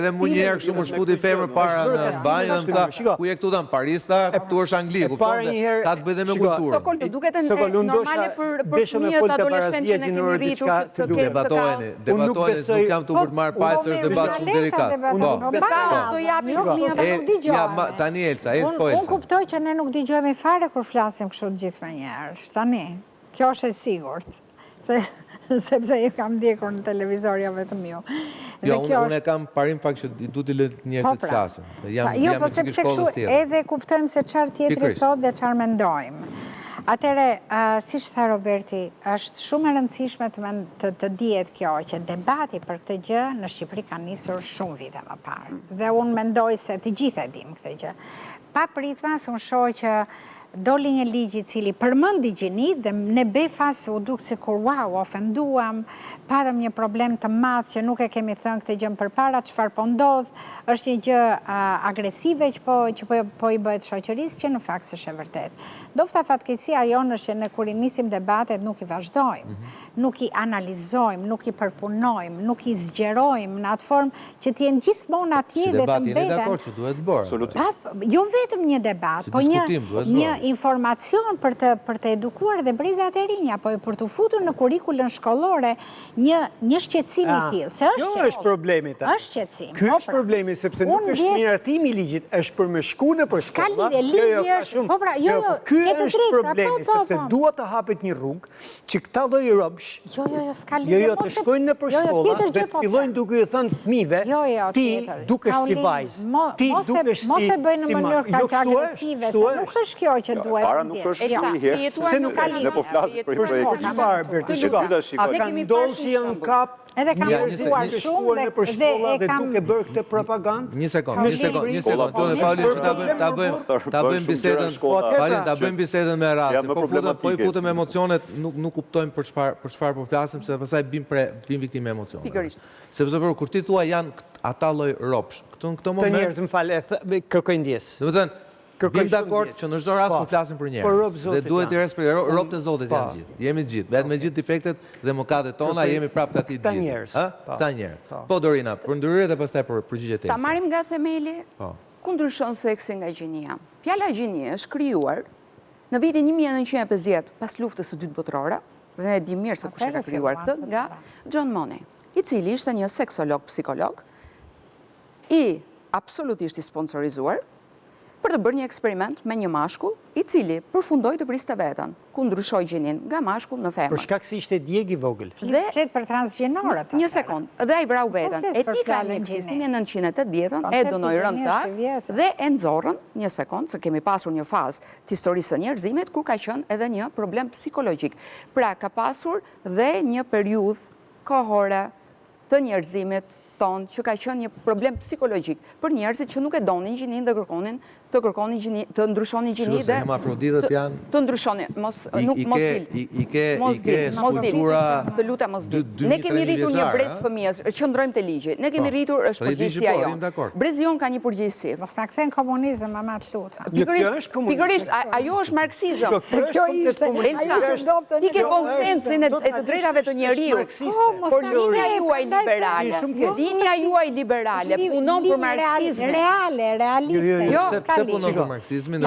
Dhe mu njerë kështu më shfuti femër para në banjë dhe më tha, ku je këtu dhe në Parista, këtu është Angli, kupton dhe ka të bëjde me kulturë. Sokol, duket e normale për fëmijët adoleshenqen e kemi rritur të ketë të kasë. Debatojnë, nuk jam të për të marrë pajtë, është debat shumë delikat. Tani Elsa, Unë kuptoj që ne nuk digjojmë fare kur flasim kështu gjithë me njerë. Tani, kjo është e sigurt. Sepse ju kam ndjekur në televizor, jo vetëm ju. Jo, unë e kam parim fakt që du t'i lëtë njerëzit të flasin. Jo, po sepse kështu edhe kuptojmë se qarë tjetri thot dhe qarë mendojmë. Atere, si që tha Roberti, është shumë e rëndësishme të dihet kjo, që debati për këtë gjë në Shqipëri ka nisur shumë vite më parë. Dhe unë mendoj se të gjithë e dim këtë gjë. Pa pritma, se unë shoh që doli një ligj i cili përmendi gjinit dhe ne befas u duk si kur wow, ofenduam, patëm një problem të madh që nuk e kemi thënë këtë gjë përpara, çfarë po ndodh, është një gjë agresive që po i bëhet shoqërisë që në fakt s'është e vërtet. Dofta fatkeqësia jonë është që ne kur i nisim debatet nuk i vazhdojmë, nuk i analizojmë, nuk i përpunojmë, nuk i zgjerojmë në atë formë që t'jenë gjithmonë atje dhe të mbeten. Si debati, jeni dakord që duhet bërë. Jo vetëm një debat, po një informacion për të edukuar dhe brezat e rinja, po për të futur në kurikulën shkollore një shqetësim i tillë. Se kjo është problemi ta. Është shqetësim. Ky është problemi sepse nuk është miratimi i ligjit, është për me shku në për shkolla. Ska lidhje, ligji është. Po pra, jo, ky është problemi sepse duhet të hapet një rrugë që këta lloj robësh. Jo, ska lidhje. Jo, të shkojnë në për shkolla dhe të fillojnë duke i thënë fëmijëve, ti dukesh si vajzë. Ti dukesh si mos e bëjnë në mënyrë kaq agresive, se nuk është kjo që duhet. Para nuk është kështu i herë. Ne po flasim për projektin. A ka ndodhur që janë kap edhe kam përzuar shumë dhe e kam duke bërë këtë propagandë? Një sekond, ta bëjmë bisedën, Paulin, ta bëjmë bisedën me Rasi, po i futëm emocionet, nuk kuptojmë për çfarë po flasim, se pastaj bim viktime emocioneve. Pikërisht. Sepse kur ti thua janë ata lloj ropsh, këto në këtë moment. Të njerëz, më fal, kërkojnë ndjes. Domethënë, bim dakord që në çdo rast po flasim për njerëz. Dhe duhet të respektojmë robët e Zotit janë gjithë. Jemi të gjithë, vetëm me gjithë defektet dhe mëkatet tona jemi prapë të atij të gjithë. Këta njerëz. Po Dorina, për ndryrë dhe pastaj për përgjigjet e Ta marrim nga themeli. Ku ndryshon seksi nga gjinia? Fjala gjinia është krijuar në vitin 1950 pas luftës së dytë botërore, dhe ne e dim mirë se kush e ka krijuar këtë, nga John Money, i cili ishte një seksolog psikolog i absolutisht i sponsorizuar për të bërë një eksperiment me një mashkull i cili përfundoi të vriste veten, ku ndryshoi gjinin nga mashkull në femër. Për shkak se ishte djeg i vogël. Flet për transgjenorët. Një sekond, dhe ai vrau veten. Etika e mjekësisë në 1980 e dënoi rëndëtar dhe e nxorrën, një sekond, se kemi pasur një fazë të historisë së njerëzimit kur ka qenë edhe një problem psikologjik. Pra ka pasur dhe një periudhë kohore të njerëzimit tonë që ka qenë një problem psikologjik për njerëzit që nuk e donin gjinin dhe të ndryshonin gjini dhe hermafroditët janë të ndryshonin, mos dil. Ike skulptura të lutem mos dil. Ne kemi rritur një brez fëmijës, qëndrojmë te ligji. Ne kemi rritur është përgjegjësia jonë. Brezi jon ka një përgjegjësi. Mos na kthen komunizëm, ama të lutem. Pikërisht, ajo është marksizëm. Se kjo ishte ajo që ndodhte. Ti ke konsensin e të drejtave të njeriut. Por linja juaj liberale. Linja juaj liberale punon për marksizmin. Realiste. Se punon për marksizmin,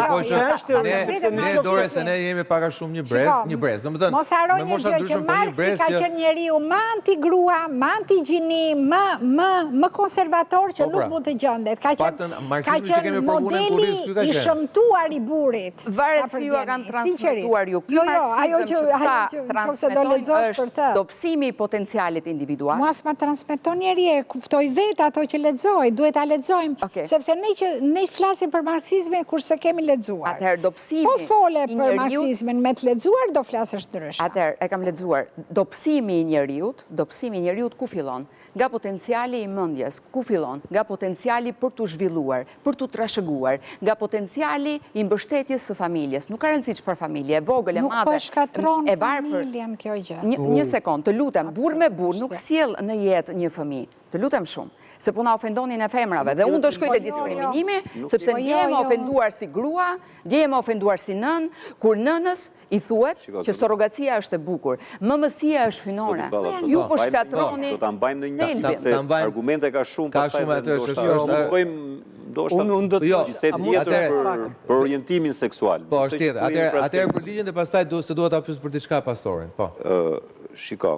ne dore se ne jemi paka shumë një brez. Mos haro një gjë që Marksi ka qenë njeriu më anti-grua, më anti-gjini, më konservator që nuk mund të gjendet. Ka qenë modeli i shëmtuar i burit. Varet si ju kanë transmetuar ju. Ky marksizëm që transmeton është dobësimi i potencialit individual. Mos ma transmeton njeri e kuptoj vetë ato që lexoj, duhet ta lexojmë, sepse ne flasim për marksizmin kurse kemi lexuar. Atëherë dobësimi po fole për marksizmin me të lexuar do flasësh ndryshe. Atëherë e kam lexuar. Dobësimi i njeriut ku fillon? Nga potenciali i mendjes, ku fillon? Nga potenciali për të zhvilluar, për të trashëguar, nga potenciali i mbështetjes së familjes. Nuk ka rëndësi çfarë familje, e vogël, e madhe. Nuk po shkatron familjen kjo gjë. Një sekond, të lutem, burr me burr nuk sjell në jetë një fëmijë. Të lutem shumë. se po na ofendonin e femrave. Dhe unë do shkoj te diskriminimi, sepse ndjehem e ofenduar si grua, ndjehem e ofenduar si nën, kur nënës i thuhet që surrogacia është e bukur, mëmësia është hynore. Ju po shkatroni. Do ta mbajmë në një se argumente ka shumë, pastaj unë do të gjithë tjetër për orientimin seksual. Po, është tjetër. Atëherë për ligjin dhe pastaj se duhet ta pyes për diçka pastorin. Po. Shiko,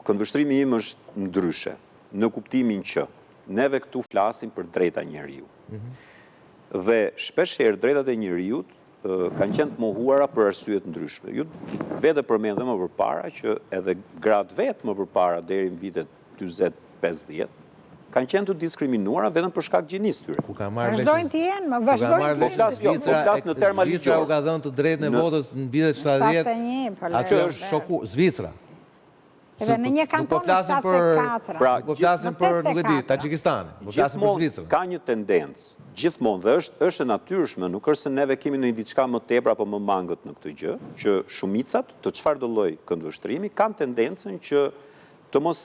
këndvështrimi im është ndryshe, në kuptimin që neve këtu flasim për drejta njeriu. Dhe shpeshherë drejtat e njeriut kanë qenë të mohuara për arsye të ndryshme. Ju vetë përmendëm më përpara që edhe gratë vetë më përpara deri në vitet 40-50 kanë qenë të diskriminuara vetëm për shkak gjinisë tyre. Vazhdojnë të jenë, më vazhdojnë të jenë. Po flas në terma ligjore. Zvicra u ka dhënë të drejtën e votës në vitet 70. Atë është shoku Zvicra. Edhe në një kanton në 74. Pra, po flasim për, nuk e di, Tagjikistan. Po flasim për Zvicrën. Ka një tendencë, gjithmonë, dhe është e natyrshme, nuk është se neve kemi në diçka më tepër apo më mangët në këtë gjë, që shumicat të çfarë do lloj këndvështrimi kanë tendencën që të mos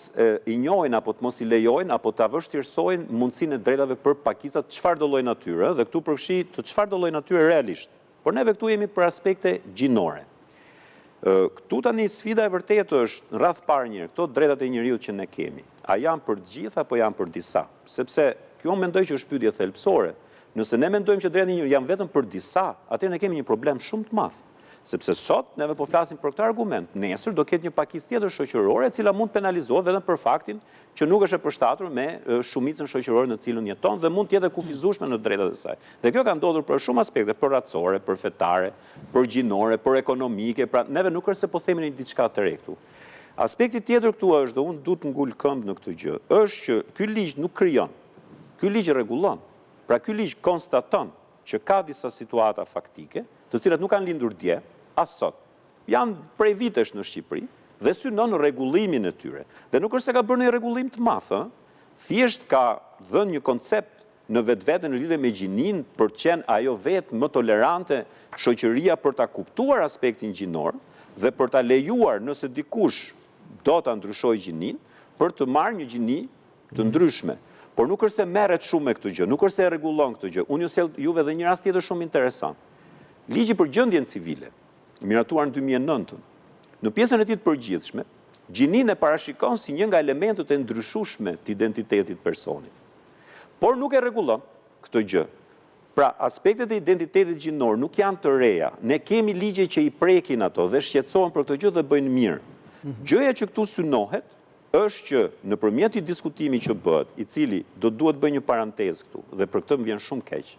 i njohin apo të mos i lejojnë apo të vështirësojnë mundësinë e drejtave për pakisat çfarë do lloj natyre, dhe këtu përfshi të çfarë do lloj natyre realisht. Por neve këtu jemi për aspekte gjinore. Këtu tani sfida e vërtetë është në radh parë njëherë, këto drejtat e njeriut që ne kemi, a janë për të gjithë apo janë për disa? Sepse kjo mendoj që është pyetje thelbësore. Nëse ne mendojmë që drejtat e njeriut janë vetëm për disa, atëherë ne kemi një problem shumë të madh. Sepse sot neve po flasim për këtë argument, nesër do ketë një pakisë tjetër shoqërore e cila mund penalizohet vetëm për faktin që nuk është e përshtatur me shumicën shoqërore në cilën jeton dhe mund të jetë kufizueshme në drejtat e saj. Dhe kjo ka ndodhur për shumë aspekte, për racore, për fetare, për gjinore, për ekonomike, pra neve nuk është se po themi një diçka të re këtu. Aspekti tjetër këtu është, dhe unë du të ngul këmbë në këtë gjë, është që ky ligj nuk krijon, ky ligj rregullon. Pra ky ligj konstaton që ka disa situata faktike, të cilat nuk kanë lindur dje, as sot. Janë prej vitesh në Shqipëri dhe synon rregullimin e tyre. Dhe nuk është se ka bërë një rregullim të madh, thjesht ka dhënë një koncept në vetveten në lidhje me gjinin për të qenë ajo vetë më tolerante shoqëria për ta kuptuar aspektin gjinor dhe për ta lejuar nëse dikush do ta ndryshojë gjinin për të marrë një gjini të ndryshme. Por nuk është se merret shumë me këtë gjë, nuk është se e rregullon këtë gjë. Unë ju sjell juve edhe një rast tjetër shumë interesant. Ligji për gjendjen civile, miratuar në 2009, në pjesën e tij të përgjithshme, gjinin e parashikon si një nga elementët e ndryshueshme të identitetit personit. Por nuk e rregullon këtë gjë. Pra, aspektet e identitetit gjinor nuk janë të reja. Ne kemi ligje që i prekin ato dhe shqetësohen për këtë gjë dhe bëjnë mirë. Gjëja që këtu synohet është që nëpërmjet i diskutimi që bëhet, i cili do duhet bëj një parantezë këtu, dhe për këtë më vjen shumë keq.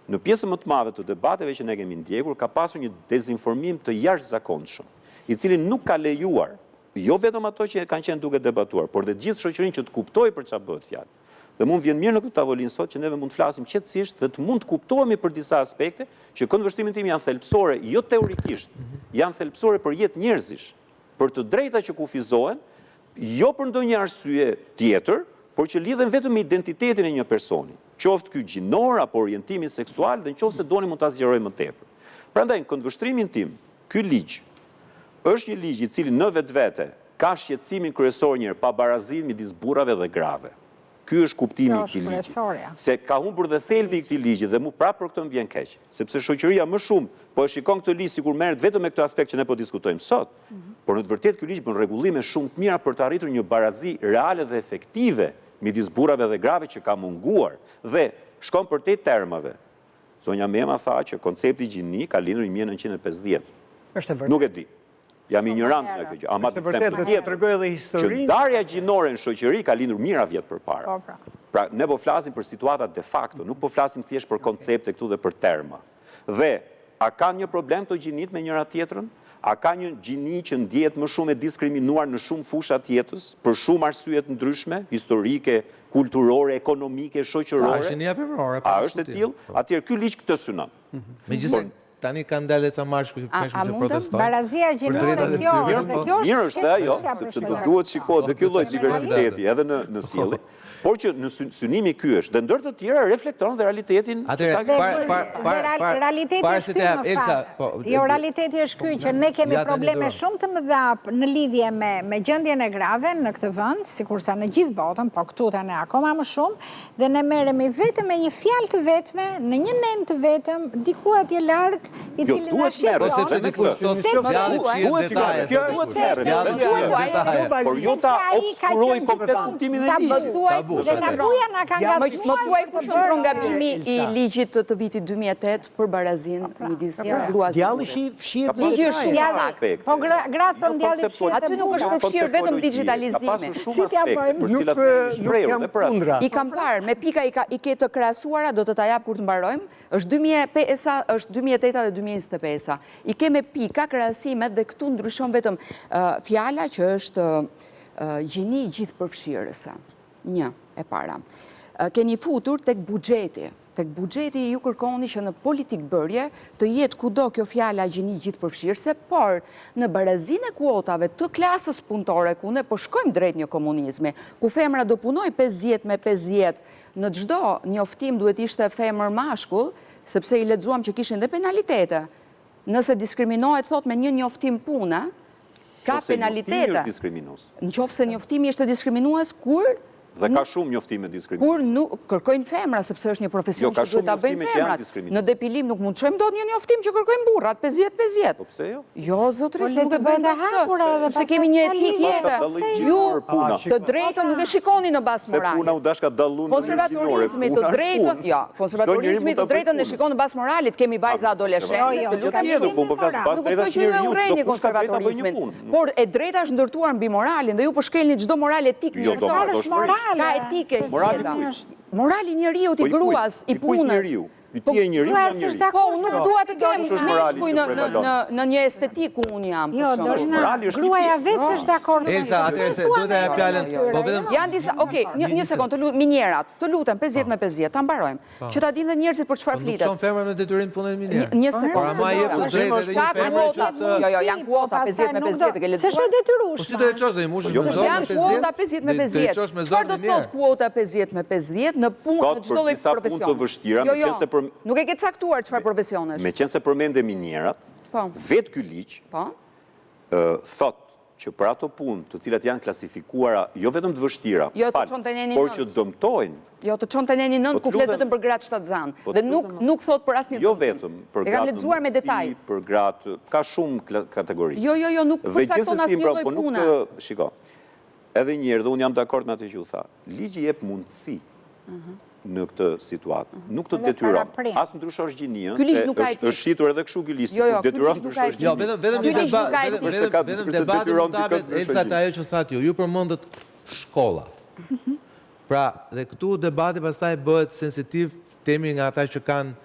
Në pjesën më të madhe të debateve që ne kemi ndjekur, ka pasur një dezinformim të jashtëzakonshëm, i cili nuk ka lejuar, jo vetëm ato që kanë qenë duke debatuar, por dhe gjithë shoqërinë që të kuptojë për çfarë bëhet fjalë. Dhe mund vjen mirë në këtë tavolinë sot që neve mund të flasim qetësisht dhe të mund të kuptohemi për disa aspekte që këndvështrimin tim janë thelbësore, jo teorikisht, janë thelbësore për jetë njerëzish, për të drejta që kufizohen, jo për ndonjë arsye tjetër, por që lidhen vetëm me identitetin e një personi, qoftë ky gjinor apo orientimi seksual, dhe nëse doni mund ta zgjeroj më tepër. Prandaj në këndvështrimin tim, ky ligj është një ligj i cili në vetvete ka shqetësimin kryesor njëherë pa barazi midis burrave dhe grave. Ky është kuptimi i këtij ligji. Se ka humbur dhe thelbi i këtij ligji dhe mu prapë për këtë më vjen keq, sepse shoqëria më shumë po e shikon këtë ligj sikur merret vetëm me këtë aspekt që ne po diskutojmë sot. Por në të vërtetë ky ligj bën rregullime shumë të mira për të arritur një barazi reale dhe efektive midis burrave dhe grave që ka munguar dhe shkon përtej termave. Zonja Mema tha që koncepti gjini ka lindur në 1950. Është vërtet. Nuk e di. Jam ignorant në këtë gjë. Ama të vërtetë do t'rregoj edhe historinë. Që ndarja gjinore në shoqëri ka lindur mijëra vjet përpara. Pra ne po flasim për situata de facto, nuk po flasim thjesht për koncepte këtu dhe për terma. Dhe a kanë një problem të gjinit me njëra tjetrën? A ka një gjini që ndjehet më shumë e diskriminuar në shumë fusha të jetës, për shumë arsye të ndryshme, historike, kulturore, ekonomike, shoqërore? A është e tillë? Atëherë ky ligj këtë synon. Megjithëse tani kanë dalë ca marshë që protestojnë. Barazia gjinore kjo është mirë është ajo, sepse do duhet shikohet dhe ky lloj diversiteti edhe në sjellje. Por që në synimi ky është, dhe ndër të tjera reflekton dhe realitetin... Realiteti është ky, më falë. Jo, realiteti është ky që ne kemi probleme shumë të mëdha në lidhje me gjendjen e grave në këtë vend, sikurse në gjithë botën, po këtu tani akoma më shumë, dhe ne merremi vetëm me një fjalë të vetme, në një nen të vetëm, diku atje larg, i cili na Më thuaj ku shëndron gabimi i ligjit të vitit 2008 për barazin midis gruas. Djalli fshirë ligji është shumë aspekt. Po gra thon djalli fshirë. Aty nuk është përfshirë vetëm digitalizimi. Si t'ja bëjmë? Nuk jam kundra. I kam parë, me pika i ke të krahasuara, do të ta jap kur të mbarojmë, është 2005-a, është 2008-a dhe 2025-a. I ke me pika krahasimet dhe këtu ndryshon vetëm fjala që është gjini gjithë përfshirëse. Një e para. Keni futur tek buxheti. Tek buxheti ju kërkoni që në politik bërje të jetë kudo kjo fjala gjini gjithë përfshirëse, por në barazinë e kuotave të klasës punëtore, ku ne po shkojmë drejt një komunizmi, ku femra do punoj 50 me 50, në çdo njoftim duhet ishte femër mashkull, sepse i lexuam që kishin dhe penalitete. Nëse diskriminohet thot me një njoftim pune, ka penalitete. Në qoftë se njoftimi është diskriminues kur Dhe ka shumë njoftime diskriminues. Kur nuk kërkojnë femra, sepse është një profesion që duhet ta bëjnë femrat. Në depilim nuk mund të çojmë dot një njoftim që kërkojnë burrat 50-50. Po pse jo? Jo, zotërisht, nuk e bëjnë hapur edhe sepse kemi një etikë tjetër. Ju të drejtën nuk e shikoni në bazë morale. Se puna u dashka dallun. Konservatorizmi të drejtën, jo, konservatorizmi të drejtën e shikon në bazë moralit, kemi vajza adoleshente, por e drejta është ndërtuar mbi moralin dhe ju po shkelni çdo moral etik njerëzor. Ka etike morali njeriut i gruas, i punës. Ti je njeriu, jam njeriu. Po, nuk dua të kem mishkuj në një estetik ku unë jam. Jo, gruaja vetë s'është dakord. Elsa, atëherë duhet e jap fjalën, po vetëm janë disa, okay, një sekond, minjerat, të lutem 50 me 50, ta mbarojmë. Që ta dinë dhe njerëzit për çfarë flitet. Nuk çon femra në detyrim punën e minjerë. Një sekond. Por ama jep të drejtë edhe një femër që të Jo, janë kuota 50 me 50 që s'është e detyrueshme. Po si do e çosh do i mushësh në zonë janë kuota 50 me 50. Çfarë do të thotë kuota 50 me 50 në punë në çdo lloj profesioni? Nuk e ke caktuar çfarë profesionesh. Me qenë se përmende minjerat, vetë ky ligj thot që për ato punë të cilat janë klasifikuara jo vetëm të vështira, por që dëmtojnë. Jo, të çonte në një nënt ku flet vetëm për gratë shtatzan. Dhe nuk thot për asnjë. Jo vetëm për gratë. E kam lexuar me detaj. Për gratë, ka shumë kategori. Jo, nuk përcakton asnjë lloj pune. Shiko. Edhe një herë, dhe unë jam dakord me atë që u tha. Ligji jep mundësi në këtë situatë. Nuk të detyron. As ndryshosh gjiniën, se është shitur edhe kështu ky listë. Detyron ndryshosh gjiniën. Jo, vetëm një debat mundabet, Elsa, ajo që thatë ju përmendët shkollat. Pra, dhe këtu debati pastaj bëhet sensitiv temi nga ata që kanë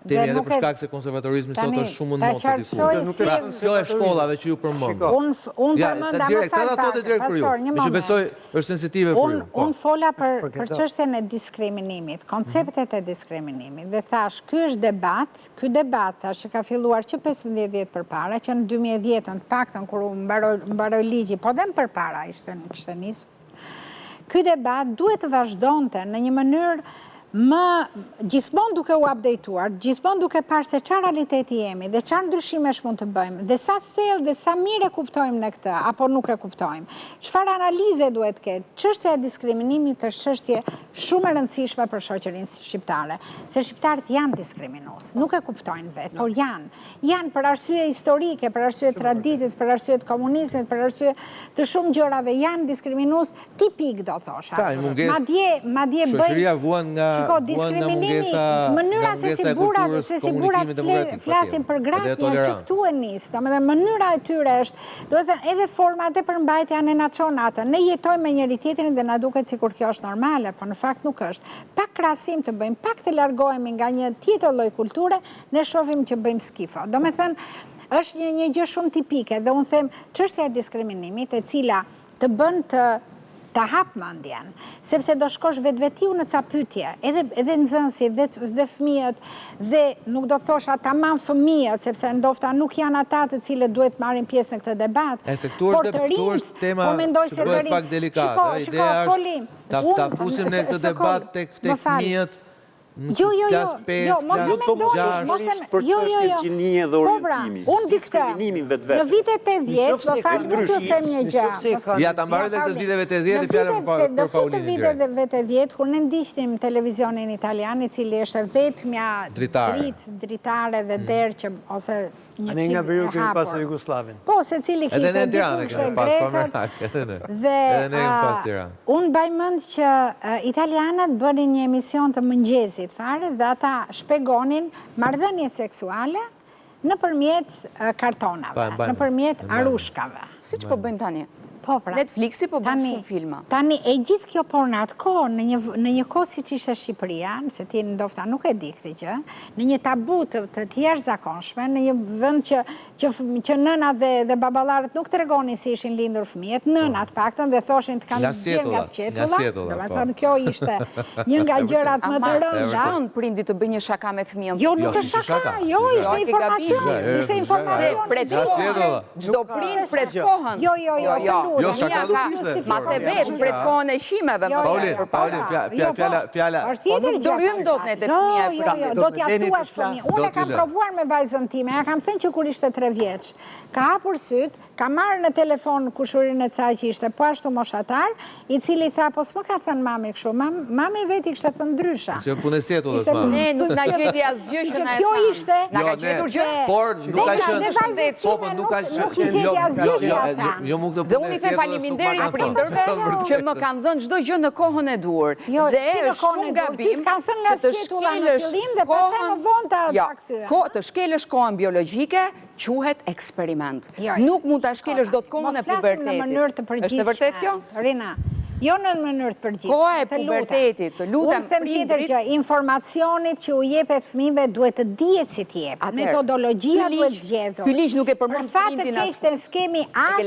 temi edhe për shkak se konservatorizmi sot është shumë në mos të dikur. Kjo e shkollave që ju përmend. Unë përmenda më falë, pastor, një moment. Që besoj është sensitive për ju. Unë fola për çështjen e diskriminimit, konceptet e diskriminimit, dhe thash, ky është debat, thash që ka filluar që 15 vjet përpara, që në 2010 të paktën kur u mbaroi ligji, po dhe më përpara ishte nisur. Ky debat duhet të vazhdonte në një mënyrë gjithmonë duke u updateuar, gjithmonë duke parë se çfarë realiteti jemi dhe çfarë ndryshimesh mund të bëjmë, dhe sa thellë dhe sa mirë e kuptojmë në këtë, apo nuk e kuptojmë. Çfarë analize duhet ketë? Çështja e diskriminimit është çështje shumë e rëndësishme për shoqërinë shqiptare, se shqiptarët janë diskriminues, nuk e kuptojnë vetë, por janë për arsye historike, për arsye traditës, për arsye të komunizmit, për arsye të shumë gjërave, janë diskriminues tipik, do thosha. Madje bëjnë diskriminimi, mënyra se si burat flasin për gratë janë që këtu e nisë, dhe mënyra e tyre është, do të thënë edhe format e përmbajtja ne na çon atë, ne jetojmë me njëri tjetrin dhe na duket sikur kjo është normale, po në fakt nuk është. Pak krahasim të bëjmë, pak të largohemi nga një tjetër lloj kulture, ne shohim që bëjmë skifo. Do të thënë, është një gjë shumë tipike, dhe unë them çështja e diskriminimit, e cila të bën të ta hap mendjen, sepse do shkosh vetvetiu në ca pyetje, edhe nxënësit dhe fëmijët, dhe nuk do thosha tamam fëmijët, sepse ndofta nuk janë ata të cilët duhet marrin pjesë në këtë debat. Por të rinjt, po mendoj se të rinjt. Pak delikate. Ideja është ta fusim në këtë debat tek fëmijët. Jo, mos e mendojsh, gjinie dhe orientimi. Unë dikte, në vitet 80, do falë nuk të them një gjë. Ja, ta mbarë dhe këtë viteve 80 i fjallëm për Paulin i Gjrej. Në viteve 80, kur në ndishtim televizionin italian, i cili është vetëmja dritare dhe derë që, ose një qimë e hapur. Po, se cili kishte dikushte grekët. Dhe unë bajmënd që italianët bënin një emision të mëngjesit fare dhe ata shpegonin marrëdhënie seksuale nëpërmjet kartonave, nëpërmjet arushkave. Si që po bëjnë tani? Po, pra. Netflixi po bëjnë shumë filma. Tani, e gjithë kjo por në atë kohë, në një kohë si që ishte Shqipëria, se ti ndofta nuk e di këtë gjë, në një tabu të tjerë zakonshme, në një vënd që nënat dhe babalarët nuk të regoni si ishin lindur fëmijët, nënat paktën dhe thoshin të kanë zirë nga sqetulla, dhe me thonë kjo ishte një nga gjërat më të rënda. Ama prindi të bëjnë një shaka me fëmijën? Jo, nuk është shaka, jo, ishte informacion. Gjdo prind pret kohën. Jo, shaka nuk ishte. Ma the vetë pret kohën e shimeve. Pauli, fjalla. Nuk dorim do të ne të fëmija. Do t'ja thuash fëmija. Unë e kam provuar me vajzën time, ja kam thënë që kur ishte 3 vjeç, ka hapur syt, ka marrë në telefon kushurin e caj që ishte po ashtu moshatar, i cili tha, po s'më ka thënë mami kështu, mami veti kështë të ndrysha. Që punesetu dhe s'ma. Ne, nuk na gjeti asgjë që na e kjo ishte. Na ka gjetur gjë. Por, nuk ka qënë. Dhe unë i the faleminderit prindërve që më kanë dhënë çdo gjë në kohën e dur. Dhe është shumë gabim të shkelësh kohën biologjike, quhet eksperiment. Nuk mund ta shkelësh dot kohën e pubertetit. Është vërtet kjo? Rina, jo në mënyrë të përgjithshme. Koha e pubertetit, të lutem. Unë them tjetër që informacionit që u jepet fëmijëve duhet të dihet si të jepet. Metodologjia duhet zgjedhur. Ky ligj nuk e përmend prindin as. Për fat të keq skemi as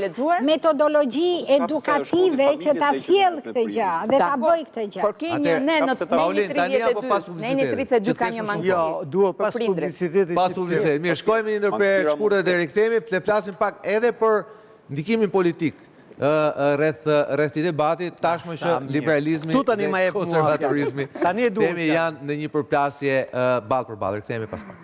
metodologji edukative që ta sjell këtë gjë dhe ta bëj këtë gjë. Por ke një ne në 32. Ne në 32 ka një mangësi. Jo, duhet pas publicitetit. Pas publicitetit. Mirë, shkojmë një ndërprerje të shkurtër deri kthehemi, të flasim pak edhe për ndikimin politik rreth i debatit, tashmë që liberalizmi dhe konservatorizmi temi janë në një përplasje ballë për ballë. Kthehemi pas pak.